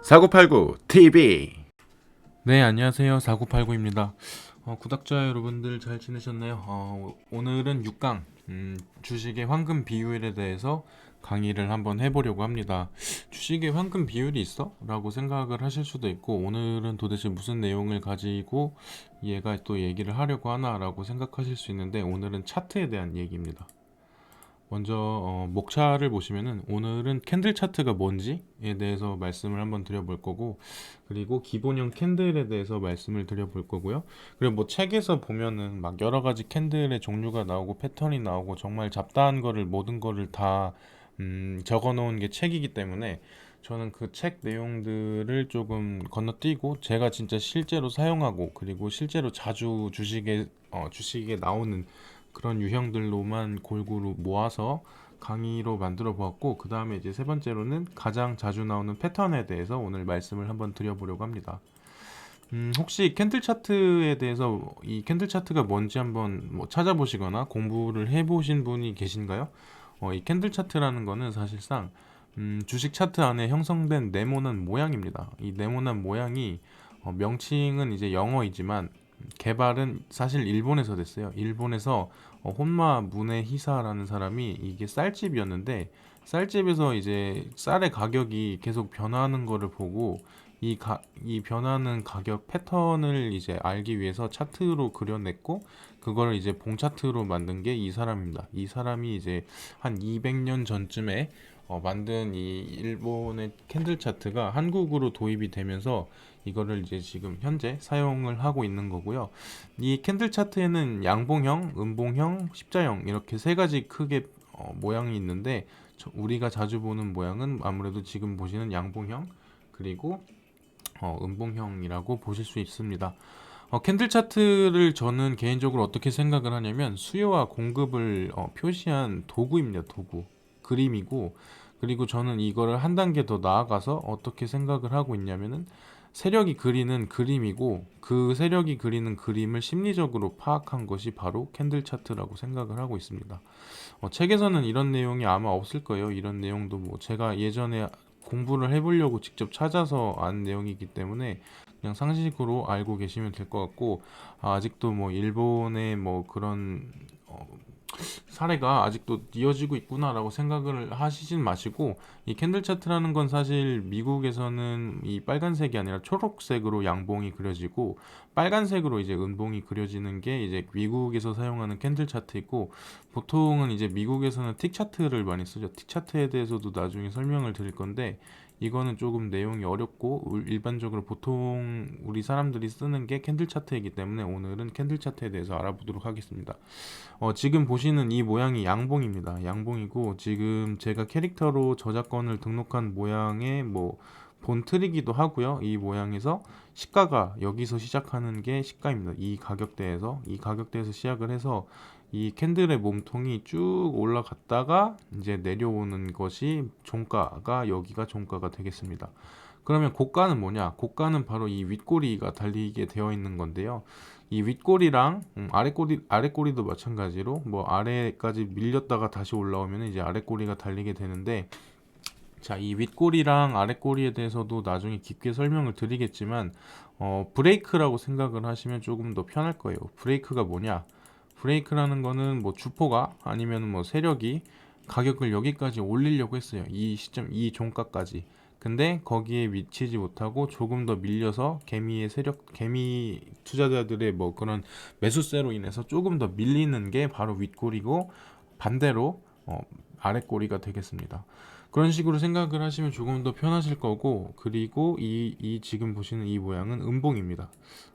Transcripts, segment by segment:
사구팔구 TV. 네, 안녕하세요. 4989입니다. 구독자 여러분들 잘 지내셨나요? 오늘은 6강 주식의 황금 비율에 대해서 강의를 한번 해보려고 합니다. 주식의 황금 비율이 있어? 라고 생각을 하실 수도 있고, 오늘은 도대체 무슨 내용을 가지고 얘가 또 얘기를 하려고 하나 라고 생각하실 수 있는데, 오늘은 차트에 대한 얘기입니다. 먼저 목차를 보시면은 오늘은 캔들 차트가 뭔지에 대해서 말씀을 한번 드려볼 거고, 그리고 기본형 캔들에 대해서 말씀을 드려볼 거고요. 그리고 뭐 책에서 보면은 막 여러 가지 캔들의 종류가 나오고 패턴이 나오고 정말 잡다한 거를 모든 거를 다 적어 놓은 게 책이기 때문에 저는 그 책 내용들을 조금 건너뛰고 제가 진짜 실제로 사용하고, 그리고 실제로 자주 주식에 나오는 그런 유형들로만 골고루 모아서 강의로 만들어 보았고, 그 다음에 이제 세 번째로는 가장 자주 나오는 패턴에 대해서 오늘 말씀을 한번 드려보려고 합니다. 혹시 캔들 차트에 대해서 이 캔들 차트가 뭔지 한번 뭐 찾아보시거나 공부를 해보신 분이 계신가요? 이 캔들 차트라는 거는 사실상 주식 차트 안에 형성된 네모난 모양입니다. 이 네모난 모양이 명칭은 이제 영어이지만 개발은 사실 일본에서 됐어요. 일본에서 혼마 무네히사라는 사람이, 이게 쌀집이었는데 쌀집에서 이제 쌀의 가격이 계속 변하는 거를 보고 이 변하는 가격 패턴을 이제 알기 위해서 차트로 그려냈고, 그걸 이제 봉 차트로 만든 게 이 사람입니다. 이 사람이 이제 한 200년 전쯤에 만든 이 일본의 캔들 차트가 한국으로 도입이 되면서 이거를 이제 지금 현재 사용을 하고 있는 거고요. 이 캔들 차트에는 양봉형, 음봉형, 십자형 이렇게 세 가지 크게 모양이 있는데, 우리가 자주 보는 모양은 아무래도 지금 보시는 양봉형, 그리고 음봉형이라고 보실 수 있습니다. 캔들 차트를 저는 개인적으로 어떻게 생각을 하냐면 수요와 공급을 표시한 도구입니다. 도구. 그림이고, 그리고 저는 이거를 한 단계 더 나아가서 어떻게 생각을 하고 있냐면은 세력이 그리는 그림이고, 그 세력이 그리는 그림을 심리적으로 파악한 것이 바로 캔들 차트라고 생각을 하고 있습니다. 책에서는 이런 내용이 아마 없을 거예요. 이런 내용도 뭐 제가 예전에 공부를 해보려고 직접 찾아서 안 내용이기 때문에 그냥 상식으로 알고 계시면 될 것 같고, 아직도 뭐 일본의 뭐 그런 사례가 아직도 이어지고 있구나라고 생각을 하시진 마시고, 이 캔들 차트라는 건 사실 미국에서는 이 빨간색이 아니라 초록색으로 양봉이 그려지고, 빨간색으로 이제 은봉이 그려지는 게 이제 미국에서 사용하는 캔들 차트이고, 보통은 이제 미국에서는 틱 차트를 많이 쓰죠. 틱 차트에 대해서도 나중에 설명을 드릴 건데, 이거는 조금 내용이 어렵고 일반적으로 보통 우리 사람들이 쓰는 게 캔들 차트이기 때문에 오늘은 캔들 차트에 대해서 알아보도록 하겠습니다. 지금 보시는 이 모양이 양봉입니다. 양봉이고, 지금 제가 캐릭터로 저작권을 등록한 모양의 뭐 본틀이기도 하고요. 이 모양에서 시가가 여기서 시작하는 게 시가입니다. 이 가격대에서 시작을 해서 이 캔들의 몸통이 쭉 올라갔다가 이제 내려오는 것이 종가가, 여기가 종가가 되겠습니다. 그러면 고가는 뭐냐? 고가는 바로 이 윗꼬리가 달리게 되어 있는 건데요. 이 윗꼬리랑 아랫꼬리도 마찬가지로 뭐 아래까지 밀렸다가 다시 올라오면 이제 아랫꼬리가 달리게 되는데, 자, 이 윗꼬리랑 아랫꼬리에 대해서도 나중에 깊게 설명을 드리겠지만, 브레이크라고 생각을 하시면 조금 더 편할 거예요. 브레이크가 뭐냐? 브레이크라는 거는 뭐 주포가 아니면 뭐 세력이 가격을 여기까지 올리려고 했어요. 이 시점, 이 종가까지. 근데 거기에 미치지 못하고 조금 더 밀려서 개미 투자자들의 뭐 그런 매수세로 인해서 조금 더 밀리는 게 바로 윗꼬리고, 반대로 아랫꼬리가 되겠습니다. 그런 식으로 생각을 하시면 조금 더 편하실 거고, 그리고 이 지금 보시는 이 모양은 음봉입니다.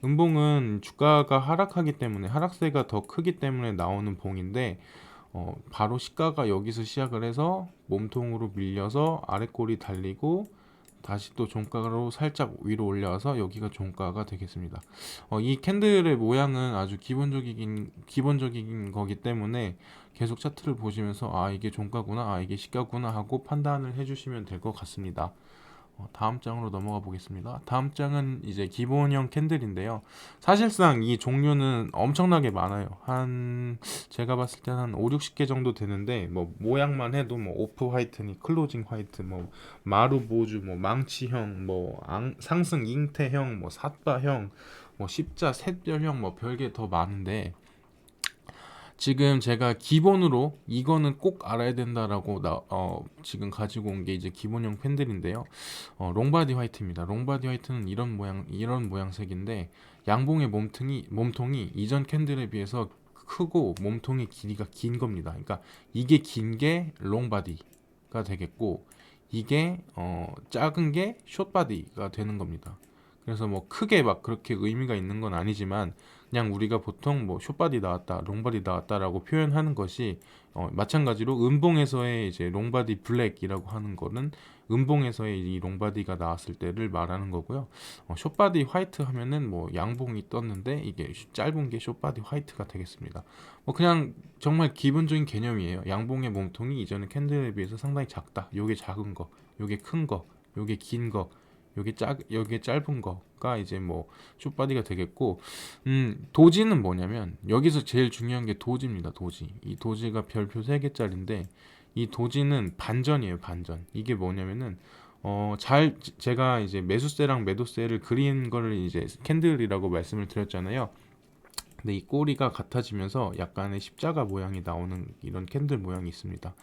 음봉은 주가가 하락하기 때문에, 하락세가 더 크기 때문에 나오는 봉인데, 바로 시가가 여기서 시작을 해서 몸통으로 밀려서 아랫골이 달리고 다시 또 종가로 살짝 위로 올라와서 여기가 종가가 되겠습니다. 이 캔들의 모양은 아주 기본적인 거기 때문에 계속 차트를 보시면서 이게 종가구나, 이게 시가구나 하고 판단을 해주시면 될 것 같습니다. 다음 장으로 넘어가 보겠습니다. 다음 장은 이제 기본형 캔들인데요. 사실상 이 종류는 엄청나게 많아요. 제가 봤을 때는 한 5, 60개 정도 되는데 뭐 모양만 해도 뭐 오프 화이트니 클로징 화이트, 뭐 마루 보주, 뭐 망치형, 뭐 상승 잉태형, 뭐 삿바형, 뭐 십자 샛별형, 뭐 별게 더 많은데 지금 제가 기본으로 이거는 꼭 알아야 된다라고 지금 가지고 온 게 이제 기본형 팬들인데요. 롱바디 화이트입니다. 롱바디 화이트는 이런 모양색인데 양봉의 몸통이 이전 캔들에 비해서 크고 몸통의 길이가 긴 겁니다. 그러니까 이게 긴 게 롱바디가 되겠고 이게 작은 게 숏바디가 되는 겁니다. 그래서 뭐 크게 막 그렇게 의미가 있는 건 아니지만 그냥 우리가 보통 뭐 숏바디 나왔다, 롱바디 나왔다라고 표현하는 것이 마찬가지로 음봉에서의 이제 롱바디 블랙이라고 하는 거는 음봉에서의 이 롱바디가 나왔을 때를 말하는 거고요. 숏바디 화이트 하면은 뭐 양봉이 떴는데 이게 짧은 게 숏바디 화이트가 되겠습니다. 뭐 그냥 정말 기본적인 개념이에요. 양봉의 몸통이 이전의 캔들에 비해서 상당히 작다. 요게 작은 거, 요게 큰 거, 요게 긴 거, 요게 짧은 거가 이제 뭐 숏바디가 되겠고, 도지는 뭐냐면 여기서 제일 중요한 게 도지입니다. 도지. 이 도지가 별표 3개짜리인데 이 도지는 반전이에요. 반전. 이게 뭐냐면은 제가 이제 매수세랑 매도세를 그린 거를 이제 캔들이라고 말씀을 드렸잖아요. 근데 이 꼬리가 같아지면서 약간의 십자가 모양이 나오는 이런 캔들 모양이 있습니다.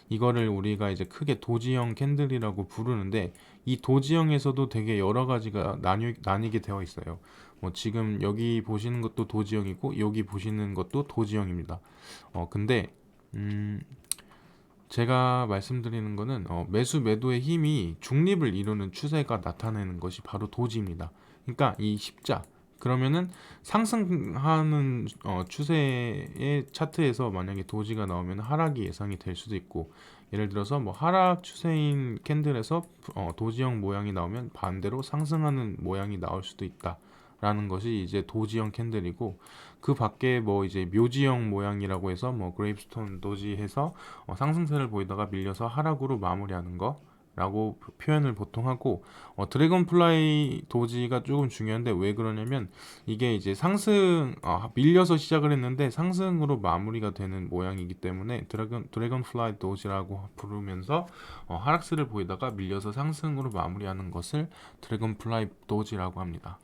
이거를 우리가 이제 크게 도지형 캔들이라고 부르는데 이 도지형에서도 되게 여러 가지가 나뉘게 되어 있어요. 뭐 지금 여기 보시는 것도 도지형이고 여기 보시는 것도 도지형입니다. 근데 제가 말씀드리는 거는 매수 매도의 힘이 중립을 이루는 추세가 나타내는 것이 바로 도지입니다. 그러니까 이 십자 그러면은 상승하는 추세의 차트에서 만약에 도지가 나오면 하락이 예상이 될 수도 있고 예를 들어서 뭐 하락 추세인 캔들에서 도지형 모양이 나오면 반대로 상승하는 모양이 나올 수도 있다. 라는 것이 이제 도지형 캔들이고 그 밖에 뭐 이제 묘지형 모양이라고 해서 뭐 그레이프스톤 도지 해서 상승세를 보이다가 밀려서 하락으로 마무리하는 거 라고 표현을 보통 하고 드래곤플라이 도지가 조금 중요한데 왜 그러냐면 이게 이제 밀려서 시작을 했는데 상승으로 마무리가 되는 모양이기 때문에 드래곤플라이 도지라고 부르면서 하락세를 보이다가 밀려서 상승으로 마무리하는 것을 드래곤플라이 도지라고 합니다.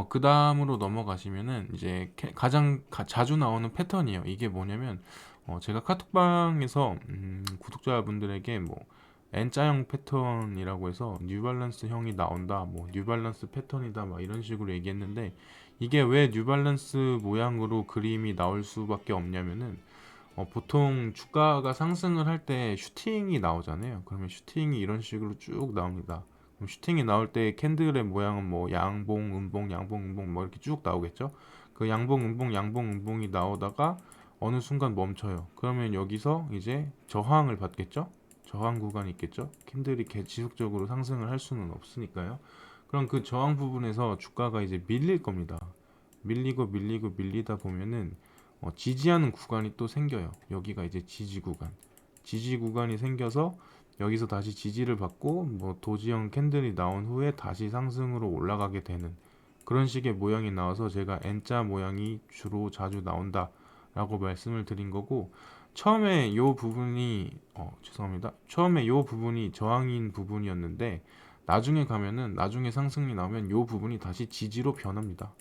그 다음으로 넘어가시면은 이제 가장 자주 나오는 패턴이에요. 이게 뭐냐면 제가 카톡방에서 구독자분들에게 뭐 N자형 패턴이라고 해서 뉴발란스 형이 나온다, 뭐 뉴발란스 패턴이다, 막 이런 식으로 얘기했는데 이게 왜 뉴발란스 모양으로 그림이 나올 수밖에 없냐면은 보통 주가가 상승을 할 때 슈팅이 나오잖아요. 그러면 슈팅이 이런 식으로 쭉 나옵니다. 그럼 슈팅이 나올 때 캔들의 모양은 뭐 양봉, 음봉, 양봉, 음봉 뭐 이렇게 쭉 나오겠죠. 그 양봉, 음봉, 양봉, 음봉이 나오다가 어느 순간 멈춰요. 그러면 여기서 이제 저항을 받겠죠. 저항 구간이 있겠죠. 캔들이 지속적으로 상승을 할 수는 없으니까요. 그럼 그 저항 부분에서 주가가 이제 밀릴 겁니다. 밀리다 보면은 지지하는 구간이 또 생겨요. 여기가 이제 지지 구간이 생겨서 여기서 다시 지지를 받고 뭐 도지형 캔들이 나온 후에 다시 상승으로 올라가게 되는 그런 식의 모양이 나와서 제가 N자 모양이 주로 자주 나온다라고 말씀을 드린 거고 처음에 요 부분이 죄송합니다. 처음에 요 부분이 저항인 부분이었는데 나중에 상승이 나오면 요 부분이 다시 지지로 변합니다.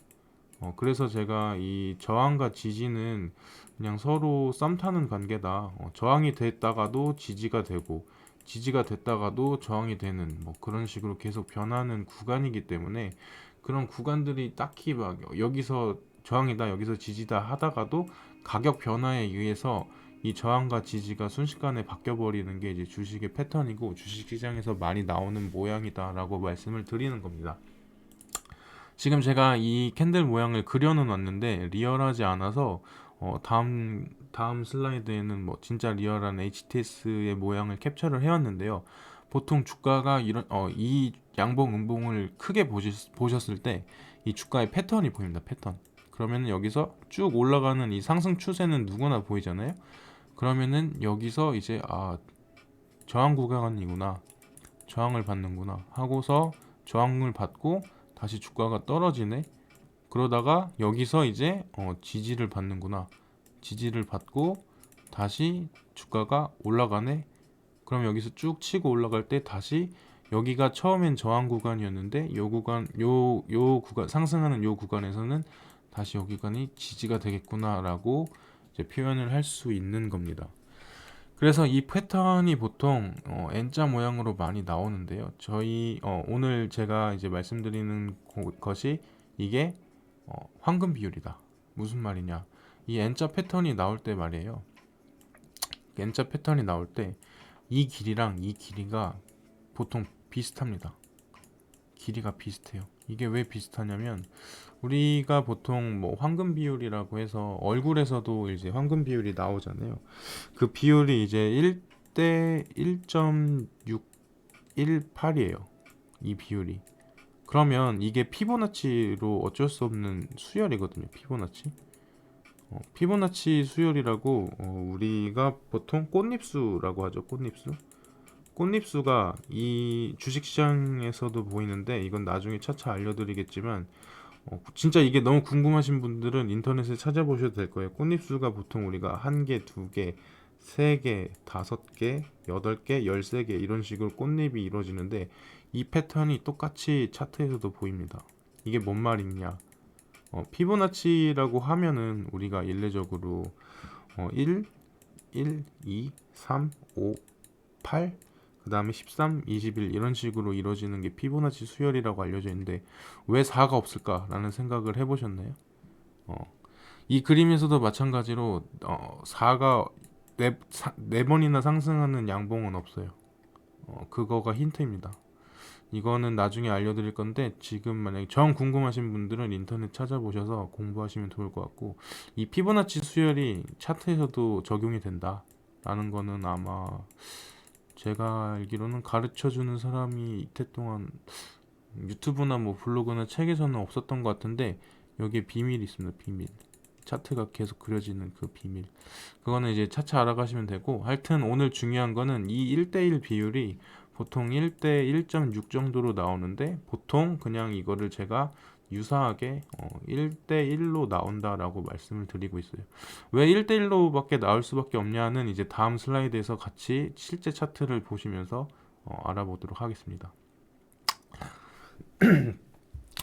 그래서 제가 이 저항과 지지는 그냥 서로 썸 타는 관계다. 저항이 됐다가도 지지가 되고 지지가 됐다가도 저항이 되는 뭐 그런 식으로 계속 변하는 구간이기 때문에 그런 구간들이 딱히 막 여기서 저항이다 여기서 지지다 하다가도 가격 변화에 의해서 이 저항과 지지가 순식간에 바뀌어 버리는 게 이제 주식의 패턴이고 주식시장에서 많이 나오는 모양이다라고 말씀을 드리는 겁니다. 지금 제가 이 캔들 모양을 그려놓았는데 리얼하지 않아서 다음 슬라이드에는 뭐 진짜 리얼한 HTS의 모양을 캡처를 해왔는데요. 보통 주가가 이 양봉 음봉을 크게 보셨을 때 이 주가의 패턴이 보입니다. 패턴. 그러면 여기서 쭉 올라가는 이 상승 추세는 누구나 보이잖아요. 그러면은 여기서 이제 저항 구간이구나. 저항을 받는구나 하고서 저항을 받고 다시 주가가 떨어지네. 그러다가 여기서 이제 지지를 받는구나. 지지를 받고 다시 주가가 올라가네. 그럼 여기서 쭉 치고 올라갈 때 다시 여기가 처음엔 저항 구간이었는데 요 구간 상승하는 요 구간에서는 다시 여기 구간이 지지가 되겠구나라고 이제 표현을 할 수 있는 겁니다. 그래서 이 패턴이 보통 N자 모양으로 많이 나오는데요. 저희 오늘 제가 이제 말씀드리는 것이 이게 황금 비율이다. 무슨 말이냐? 이 N자 패턴이 나올 때 말이에요. N자 패턴이 나올 때 이 길이랑 이 길이가 보통 비슷합니다. 길이가 비슷해요. 이게 왜 비슷하냐면 우리가 보통 뭐 황금 비율이라고 해서 얼굴에서도 이제 황금 비율이 나오잖아요. 그 비율이 이제 1대 1.618이에요. 이 비율이. 그러면 이게 피보나치로 어쩔 수 없는 수열이거든요. 피보나치. 피보나치 수열이라고 우리가 보통 꽃잎수라고 하죠. 꽃잎수. 꽃잎수가 이 주식시장에서도 보이는데 이건 나중에 차차 알려드리겠지만 진짜 이게 너무 궁금하신 분들은 인터넷에 찾아보셔도 될 거예요. 꽃잎수가 보통 우리가 1개, 2개, 3개, 5개, 8개, 13개 이런 식으로 꽃잎이 이루어지는데 이 패턴이 똑같이 차트에서도 보입니다. 이게 뭔 말이냐? 피보나치라고 하면은 우리가 일례적으로 1, 2, 3, 5, 8, 그 다음에 13, 21 이런 식으로 이루어지는 게 피보나치 수열이라고 알려져 있는데 왜 4가 없을까라는 생각을 해보셨나요? 이 그림에서도 마찬가지로 4가 4번이나 상승하는 양봉은 없어요. 그거가 힌트입니다. 이거는 나중에 알려드릴 건데 지금 만약에 정 궁금하신 분들은 인터넷 찾아보셔서 공부하시면 좋을 것 같고 이 피보나치 수열이 차트에서도 적용이 된다라는 거는 아마 제가 알기로는 가르쳐주는 사람이 이때 동안 유튜브나 뭐 블로그나 책에서는 없었던 것 같은데 여기에 비밀이 있습니다. 비밀. 차트가 계속 그려지는 그 비밀. 그거는 이제 차차 알아가시면 되고 하여튼 오늘 중요한 거는 이 1대1 비율이 보통 1대 1.6 정도로 나오는데 보통 그냥 이거를 제가 유사하게 1대 1로 나온다라고 말씀을 드리고 있어요. 왜 1대 1로밖에 나올 수밖에 없냐는 이제 다음 슬라이드에서 같이 실제 차트를 보시면서 알아보도록 하겠습니다.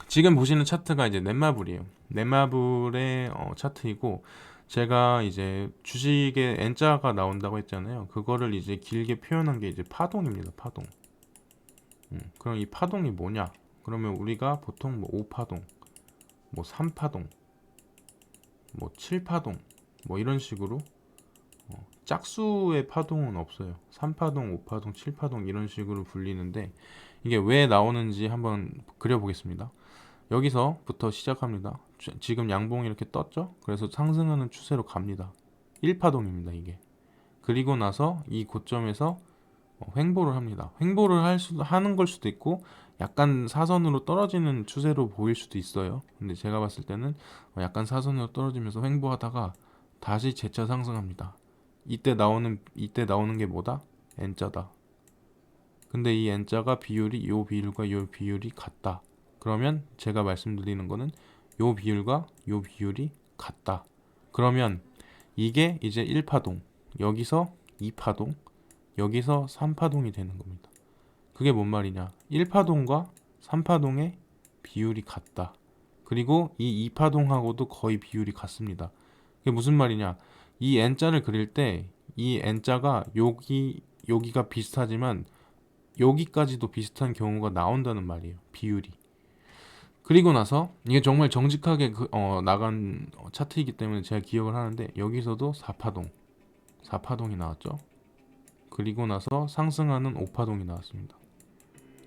지금 보시는 차트가 이제 넷마블이에요. 넷마블의 차트이고 제가 이제 주식에 N자가 나온다고 했잖아요. 그거를 이제 길게 표현한 게 이제 파동입니다. 파동. 그럼 이 파동이 뭐냐? 그러면 우리가 보통 뭐 5파동, 뭐 3파동, 뭐 7파동, 뭐 이런 식으로 짝수의 파동은 없어요. 3파동, 5파동, 7파동 이런 식으로 불리는데 이게 왜 나오는지 한번 그려보겠습니다. 여기서부터 시작합니다. 지금 양봉이 이렇게 떴죠? 그래서 상승하는 추세로 갑니다. 1파동입니다, 이게. 그리고 나서 이 고점에서 횡보를 합니다. 횡보를 하는 걸 수도 있고 약간 사선으로 떨어지는 추세로 보일 수도 있어요. 근데 제가 봤을 때는 약간 사선으로 떨어지면서 횡보하다가 다시 재차 상승합니다. 이때 나오는 게 뭐다? N자다. 근데 이 N자가 비율이 요 비율과 요 비율이 같다. 그러면 제가 말씀드리는 거는 요 비율과 요 비율이 같다. 그러면 이게 이제 1파동, 여기서 2파동, 여기서 3파동이 되는 겁니다. 그게 뭔 말이냐? 1파동과 3파동의 비율이 같다. 그리고 이 2파동하고도 거의 비율이 같습니다. 그게 무슨 말이냐? 이 N자를 그릴 때 이 N자가 여기가 비슷하지만 여기까지도 비슷한 경우가 나온다는 말이에요. 비율이. 그리고 나서 이게 정말 정직하게 나간 차트이기 때문에 제가 기억을 하는데 여기서도 4파동이 나왔죠. 그리고 나서 상승하는 5파동이 나왔습니다.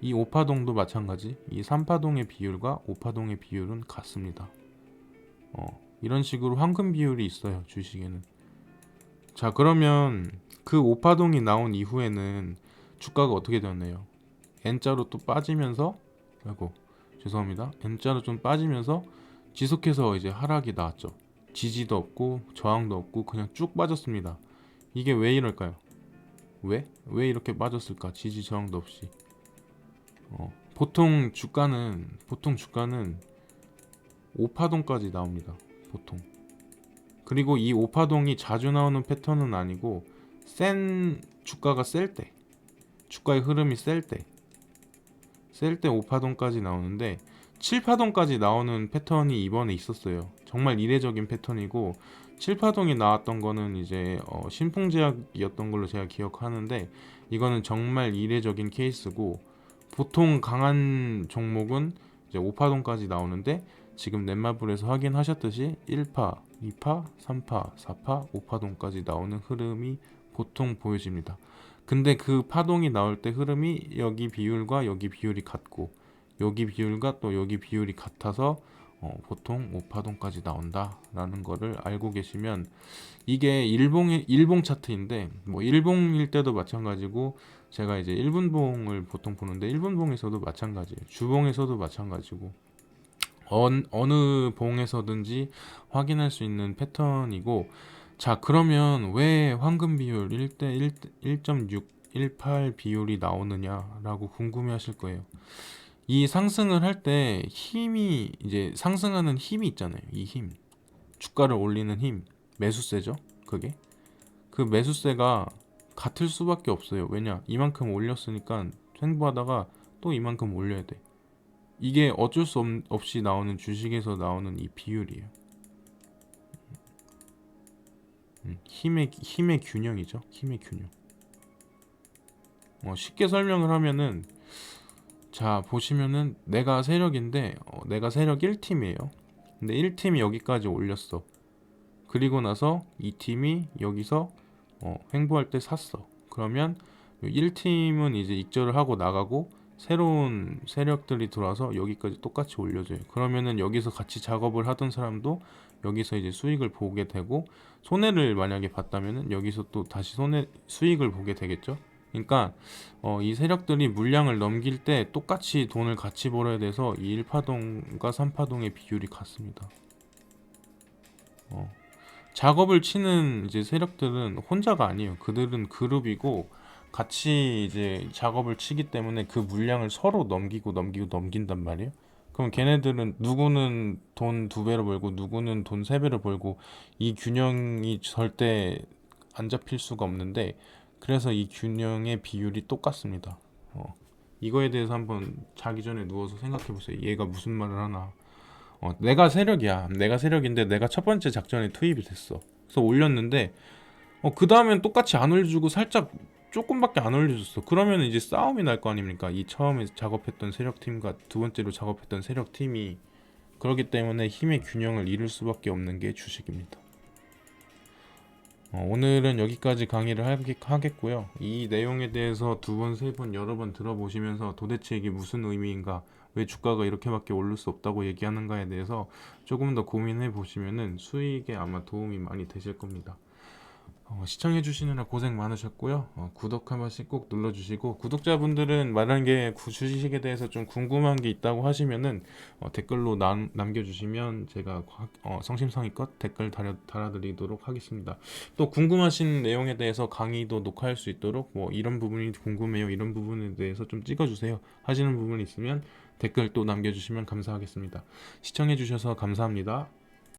이 5파동도 마찬가지. 이 3파동의 비율과 5파동의 비율은 같습니다. 이런 식으로 황금 비율이 있어요. 주식에는. 자, 그러면 그 5파동이 나온 이후에는 주가가 어떻게 되었나요? N자로 또 빠지면서 죄송합니다. N자로 좀 빠지면서 지속해서 이제 하락이 나왔죠. 지지도 없고 저항도 없고 그냥 쭉 빠졌습니다. 이게 왜 이럴까요? 왜 이렇게 빠졌을까? 지지 저항도 없이. 보통 주가는 5파동까지 나옵니다. 보통. 그리고 이 5파동이 자주 나오는 패턴은 아니고 주가가 셀 때, 주가의 흐름이 셀 때 5파동까지 나오는데 7파동까지 나오는 패턴이 이번에 있었어요. 정말 이례적인 패턴이고 7파동이 나왔던 거는 이제 신풍제약이었던 걸로 제가 기억하는데 이거는 정말 이례적인 케이스고 보통 강한 종목은 이제 5파동까지 나오는데 지금 넷마블에서 확인하셨듯이 1파, 2파, 3파, 4파, 5파동까지 나오는 흐름이 보통 보여집니다. 근데 그 파동이 나올 때 흐름이 여기 비율과 여기 비율이 같고 여기 비율과 또 여기 비율이 같아서 보통 5파동까지 나온다라는 거를 알고 계시면 이게 일봉 차트인데 뭐 일봉일 때도 마찬가지고 제가 이제 1분봉을 보통 보는데 1분봉에서도 마찬가지예요. 주봉에서도 마찬가지고 어느 봉에서든지 확인할 수 있는 패턴이고 자 그러면 왜 황금 비율 1대 1.618 비율이 나오느냐라고 궁금해 하실 거예요. 이 상승을 할 때 힘이 이제 상승하는 힘이 있잖아요. 이 힘. 주가를 올리는 힘. 매수세죠. 그게. 그 매수세가 같을 수밖에 없어요. 왜냐? 이만큼 올렸으니까 횡보하다가 또 이만큼 올려야 돼. 이게 어쩔 수 없이 나오는 주식에서 나오는 이 비율이에요. 힘의 균형이죠. 힘의 균형. 쉽게 설명을 하면은 자 보시면은 내가 세력인데 내가 세력 1팀이에요. 근데 1팀이 여기까지 올렸어. 그리고 나서 2팀이 여기서 횡보할 때 샀어. 그러면 1팀은 이제 익절을 하고 나가고 새로운 세력들이 들어와서 여기까지 똑같이 올려줘요. 그러면은 여기서 같이 작업을 하던 사람도 여기서 이제 수익을 보게 되고 손해를 만약에 봤다면은 여기서 또 다시 수익을 보게 되겠죠. 그러니까 이 세력들이 물량을 넘길 때 똑같이 돈을 같이 벌어야 돼서 이 1파동과 3파동의 비율이 같습니다. 작업을 치는 이제 세력들은 혼자가 아니에요. 그들은 그룹이고 같이 이제 작업을 치기 때문에 그 물량을 서로 넘긴단 말이에요. 그럼 걔네들은 누구는 돈 2배로 벌고 누구는 돈 3배로 벌고 이 균형이 절대 안 잡힐 수가 없는데 그래서 이 균형의 비율이 똑같습니다. 이거에 대해서 한번 자기 전에 누워서 생각해 보세요. 얘가 무슨 말을 하나. 내가 세력이야. 내가 세력인데 내가 첫 번째 작전에 투입이 됐어. 그래서 올렸는데 그 다음엔 똑같이 안 올려주고 살짝 조금밖에 안 올려줬어. 그러면 이제 싸움이 날 거 아닙니까? 이 처음에 작업했던 세력팀과 두 번째로 작업했던 세력팀이. 그렇기 때문에 힘의 균형을 이룰 수밖에 없는 게 주식입니다. 오늘은 여기까지 강의를 하겠고요. 이 내용에 대해서 2번, 3번, 여러 번 들어보시면서 도대체 이게 무슨 의미인가, 왜 주가가 이렇게밖에 오를 수 없다고 얘기하는가에 대해서 조금 더 고민해 보시면은 수익에 아마 도움이 많이 되실 겁니다. 시청해 주시느라 고생 많으셨고요. 구독 한 번씩 꼭 눌러주시고 구독자분들은 말한 게 주식에 대해서 좀 궁금한 게 있다고 하시면은 댓글로 남겨주시면 제가 성심성의껏 댓글 달아드리도록 하겠습니다. 또 궁금하신 내용에 대해서 강의도 녹화할 수 있도록 뭐 이런 부분이 궁금해요, 이런 부분에 대해서 좀 찍어주세요 하시는 부분이 있으면 댓글 또 남겨주시면 감사하겠습니다. 시청해 주셔서 감사합니다.